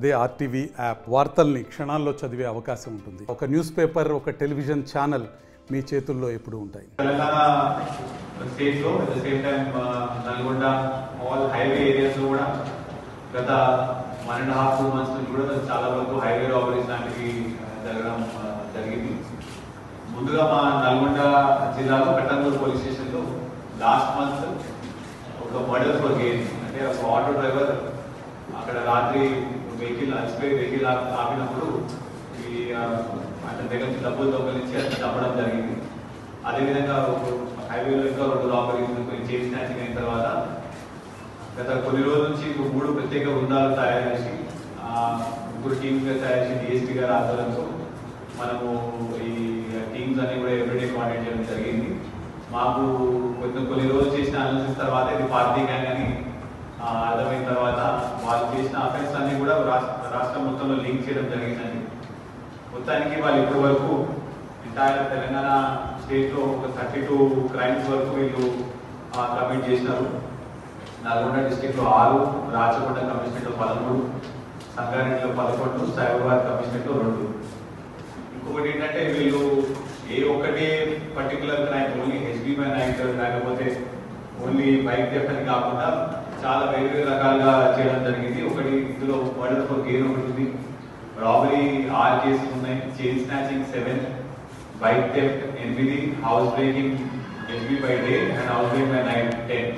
అదే RTV app వార్తల్ని క్షణాల్లో చదివే అవకాశం ఉంటుంది. ఒక న్యూస్ పేపర్, ఒక టెలివిజన్ ఛానల్ మీ చేతుల్లో ఎప్పుడూ ఉంటాయి. తెలంగాణ స్టేట్ లో at the same time Nalgonda all highway areas లో కూడా గత 1.5-2 months నుంచి కూడా చాలా వరకు హైవే రాబరీస్ లాంటివి జరగడం జరిగింది. ముందుగా మా నల్గొండ జిల్లాలో కట్టంగూరు పోలీస్ స్టేషన్ లో లాస్ట్ మంత్ ఒక మర్డర్ ఫర్ గెయిన్, అంటే ఒక ఆటో డ్రైవర్ అక్కడ రాత్రి వెహికల్ ఆపినప్పుడు అతని దగ్గర నుంచి డబ్బులు దొంగలించి అతను చంపడం జరిగింది. అదేవిధంగా హైవేలో ఇంకా 2 రాబరీస్ చైన్ స్నాచింగ్ అయిన తర్వాత గత కొన్ని రోజుల నుంచి 3 ప్రత్యేక బృందాలు తయారు చేసి 3 టీమ్స్గా తయారు చేసి డిఎస్పీ గారి ఆధ్వర్యంలో మనము ఈ టీమ్స్ అన్ని కూడా ఎవ్రీడే కాంటాక్ట్ చేయడం జరిగింది. మాకు కొన్ని రోజులు చేసిన అనాలిసిస్ తర్వాత ఇది పార్టీ గ్యాంగ్ అని అర్థమైన తర్వాత వాళ్ళు చేసిన అఫెన్స్ అన్ని కూడా రాష్ట్రం మొత్తంలో లింక్ చేయడం జరిగిందండి. మొత్తానికి వాళ్ళు ఇప్పటి వరకు ఎంటైర్ తెలంగాణ స్టేట్లో ఒక 32 క్రైమ్స్ వరకు వీళ్ళు కమిట్ చేసినారు. నల్గొండ డిస్ట్రిక్ట్లో 6, రాచకొండ కమిషనరేట్లో 13, సంగారెడ్డిలో 11, సైబరాబాద్ కమిషనరేట్లో 2. ఇంకొకటి ఏంటంటే వీళ్ళు ఏ ఒక్కటి particular crime only HB night లేకపోతే ఓన్లీ బైక్ థెఫ్ట్ అని కాకుండా చాలా వేరే రకాలుగా చేయడం జరిగింది. ఒకటి ఇందులో మర్డర్ ఫర్ గెయిన్ ఒకటి ఉంది, రాబరీ 6 కేసులు ఉన్నాయి, chain snatching 7, bike theft 8, house breaking HB by day and house break by night 10.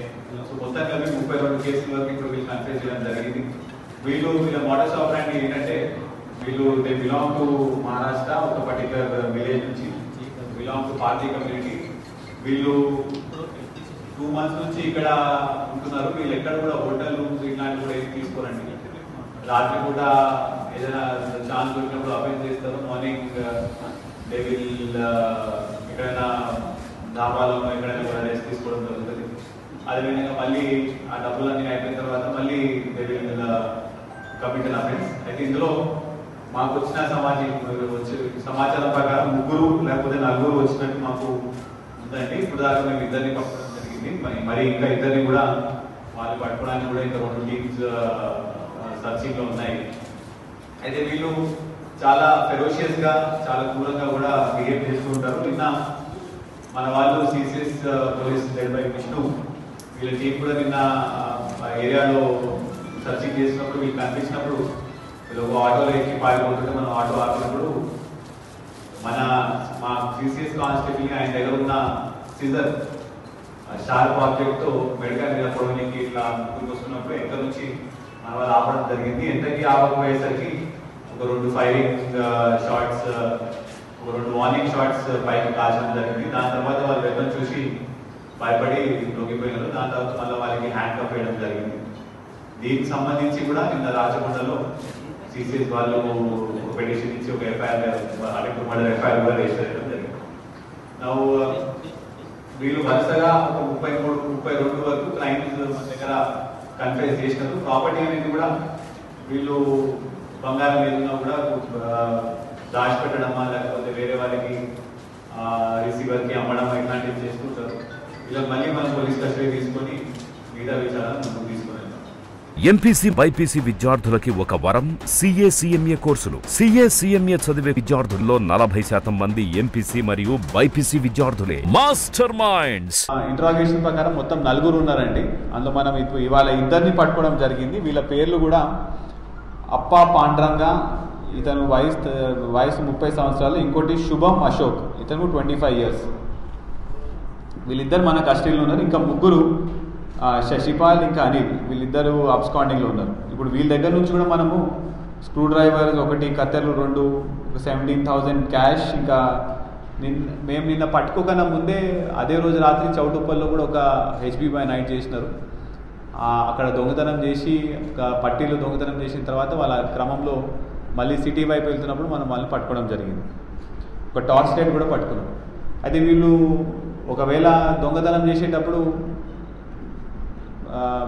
So మొత్తం కలిపి 32 కేసుల వరకు ఇప్పుడు వీళ్ళు కన్ఫ్యూజ్ చేయడం జరిగింది. వీళ్ళ మోడల్స్ ఆపరేండి ఏంటంటే దే బిలాంగ్ టు మహారాష్ట్ర, ఒక పర్టికులర్ విలేజ్ నుంచి బిలాంగ్ టు పార్టీ కమ్యూనిటీ. వీళ్ళు 2 months నుంచి ఇక్కడ ఉంటున్నారు. వీళ్ళు ఎక్కడ కూడా హోటల్ రూమ్స్ ఇట్లాంటివి కూడా ఏం తీసుకోరండి. రాత్రి కూడా ఏదైనా ఛాన్స్ దొరికినప్పుడు అఫెన్స్ చేస్తారు. మార్నింగ్ దే విల్ ఎక్కడైనా ధాబాలలో ఎక్కడైనా కూడా రెస్ట్ తీసుకోవడం జరుగుతుంది. అదేవిధంగా మళ్ళీ ఆ డబ్బులన్నీ అయిపోయిన తర్వాత మళ్ళీ they will commit an offence. అయితే ఇందులో మాకు వచ్చిన సమాచారం ప్రకారం 3 లేకపోతే 4 వచ్చినట్టు మాకు ఉందండి. ఇప్పుడు దాకా మేము 2 పట్టుకోవడం జరిగింది. మరి ఇంకా 2 కూడా వాళ్ళు పట్టుకోవడానికి కూడా ఇంకా 2 టీమ్స్ సర్చింగ్ లో ఉన్నాయి. అయితే వీళ్ళు చాలా ఫెరోషియస్ గా, చాలా క్రూరంగా కూడా బిహేవ్ చేస్తూ ఉంటారు. నిన్న మన వాళ్ళు CCS police led by Vishnu వీళ్ళ టీం కూడా నిన్న ఏరియాలో సర్చింగ్ చేసినప్పుడు వీళ్ళు కనిపించినప్పుడు వీళ్ళు ఒక ఆటోలో ఎక్కి పారిపోతుంటే మనం ఆటో ఆపినప్పుడు మా సిసిఎస్ కానిస్టేబుల్ ఆయన దగ్గర ఉన్న సిజర్ షార్ప్ ఆబ్జెక్ట్ తో మెడకాయ మీద పొడవనికి ఇట్లా ముందుకు వస్తున్నప్పుడు ఎక్కడ నుంచి మన వాళ్ళు ఆపడం జరిగింది. ఎంతకీ ఆపకపోయేసరికి ఒక 2 ఫైరింగ్ షాట్స్, ఒక 2 వార్నింగ్ షాట్స్ పైకి కాల్చడం జరిగింది. దాని తర్వాత వాళ్ళు వెపన్ చూసి భయపడి లొంగిపోయినారు. దాని తర్వాత మళ్ళీ వాళ్ళకి హ్యాండ్ కప్ వేయడం జరిగింది. దీనికి సంబంధించి కూడా నిన్న రాచకొండలో సిసిఎస్ వాళ్ళు పిటిషన్ ఇచ్చి ఒక ఎఫ్ఐఆర్ మర్డర్ ఎఫ్ఐఆర్ కూడా రిజిస్టర్ చేయడం జరిగింది. వీళ్ళు వరుసగా ఒక 33-32 వరకు క్రైమ్స్ మన దగ్గర కన్ఫెస్ చేసినారు. ప్రాపర్టీ అనేది కూడా వీళ్ళు బంగారం ఏదైనా కూడా దాచిపెట్టడమా లేకపోతే వేరే వారికి రిసీవర్కి అమ్మడం ఇట్లాంటివి చేస్తుంటారు. ఇలా మళ్ళీ మనం పోలీస్ కస్టడీ తీసుకొని మిగతా విచారణ ముందుకు తీసుకుని ఎంపీసీ బైపీసీ విద్యార్థులకి ఒక వరం సిఏ సిఎంఏ కోర్సులు. సిఏ సిఎంఏ చదివే విద్యార్థుల్లో 40% మంది ఎంపీసీ మరియు బైపీసీ విద్యార్థులే. Master minds. ఇంట్రాగేషన్ ప్రకారం మొత్తం 4 ఉన్నారండి. అందులో మనం ఇవాళ 2 పట్టుకోవడం జరిగింది. వీళ్ళ పేర్లు కూడా అప్పా పాండ్రంగా, ఇతను వయసు 30 సంవత్సరాలు. ఇంకోటి శుభం అశోక్, ఇతను 25 years. వీళ్ళిద్దరు మన కస్టడీలో ఉన్నారు. ఇంకా 3 శశిపాల్ ఇంకా అనిల్, వీళ్ళిద్దరూ అబ్స్కాండింగ్లో ఉన్నారు. ఇప్పుడు వీళ్ళ దగ్గర నుంచి కూడా మనము స్క్రూ డ్రైవర్ 1, కత్తెరలు 2, 17,000 క్యాష్, ఇంకా మేము నిన్న పట్టుకోకన్నా ముందే అదే రోజు రాత్రి చౌటుప్పల్లో కూడా ఒక హెచ్బీ బై నైట్ చేసినారు. అక్కడ దొంగతనం చేసి పట్టీలు దొంగతనం చేసిన తర్వాత వాళ్ళ క్రమంలో మళ్ళీ సిటీ వైపు వెళ్తున్నప్పుడు మనం వాళ్ళని పట్టుకోవడం జరిగింది. ఒక టార్చ్ లైట్ కూడా పట్టుకున్నాం. అయితే వీళ్ళు ఒకవేళ దొంగతనం చేసేటప్పుడు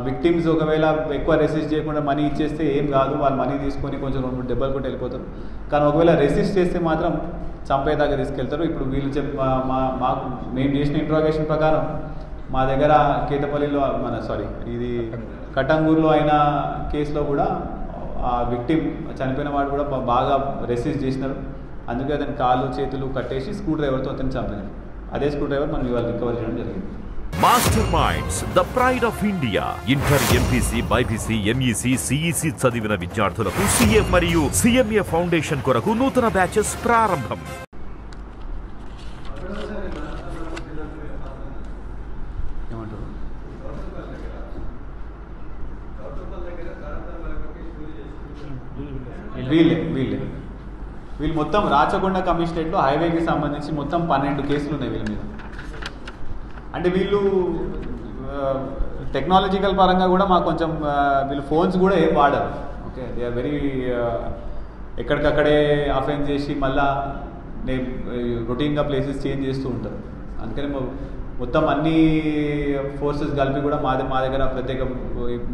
విక్టిమ్స్ ఒకవేళ ఎక్కువ రెసిస్ట్ చేయకుండా మనీ ఇచ్చేస్తే ఏం కాదు, వాళ్ళు మనీ తీసుకొని కొంచెం 2-3 దెబ్బలు కొట్టి వెళ్ళిపోతారు. కానీ ఒకవేళ రెసిస్ట్ చేస్తే మాత్రం చంపేదాకా తీసుకెళ్తారు. ఇప్పుడు వీళ్ళు మాకు మేము చేసిన ఇంట్రాగేషన్ ప్రకారం మా దగ్గర కేతపల్లిలో ఇది కట్టంగూరులో అయిన కేసులో కూడా ఆ విక్టిమ్ చనిపోయిన వాడు కూడా బాగా రెసిస్ట్ చేసినారు. అందుకే అతని కాళ్ళు చేతులు కట్టేసి స్క్రూ డ్రైవర్తో అతను చంపినారు. అదే స్క్రూ డ్రైవర్ మనం ఇవాళ రికవర్ చేయడం జరిగింది. Master minds the pride of India. Inter, MPC, BiPC, MEC, CEC చదివిన విద్యార్థులకు సిఏ మరియు సిఎంఏ ఫౌండేషన్ కొరకు నూతన బ్యాచెస్ ప్రారంభం. వీళ్ళు మొత్తం రాచకొండ కమిషనరేట్లో హైవేకి సంబంధించి మొత్తం 12 కేసులు ఉన్నాయి వీళ్ళ మీద. అంటే వీళ్ళు టెక్నాలజికల్ పరంగా కూడా మాకు కొంచెం వీళ్ళు ఫోన్స్ కూడా ఏం వాడరు. ఓకే, దే ఆర్ వెరీ ఎక్కడికక్కడే అఫెన్స్ చేసి మళ్ళా రొటీన్గా ప్లేసెస్ చేంజ్ చేస్తూ ఉంటారు. అందుకని మొత్తం అన్ని ఫోర్సెస్ కలిపి కూడా మా దగ్గర ప్రత్యేక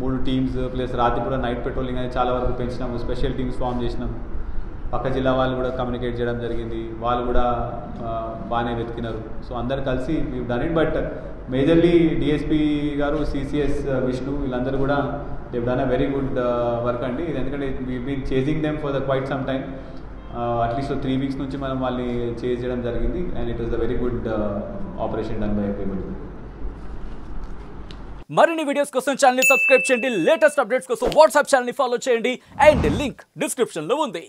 3 టీమ్స్ ప్లస్ రాత్రి కూడా నైట్ పెట్రోలింగ్ అనేది చాలా వరకు పెంచినాము. స్పెషల్ టీమ్స్ ఫామ్ చేసినాము. పక్క జిల్లా వాళ్ళు కూడా కమ్యూనికేట్ చేయడం జరిగింది. వాళ్ళు కూడా బాగానే వెతికినారు. సో అందరు కలిసి we've done it. But majorly DSP గారు, సిసిఎస్ విష్ణు, వీళ్ళందరూ కూడా they've done a very good work అండి. ఎందుకంటే we been chasing them for the quite some time. At least 3 weeks నుంచి మనం వాళ్ళని చేజ్ చేయడం జరిగింది. And it was a very good operation done by everybody. మరిన్ని వీడియోస్ కోసం ఛానల్ ని సబ్స్క్రైబ్ చేయండి. లేటెస్ట్ అప్డేట్స్ కోసం వాట్సాప్ ఛానల్ ని ఫాలో చేయండి. అండ్ లింక్ డిస్క్రిప్షన్ లో ఉంది.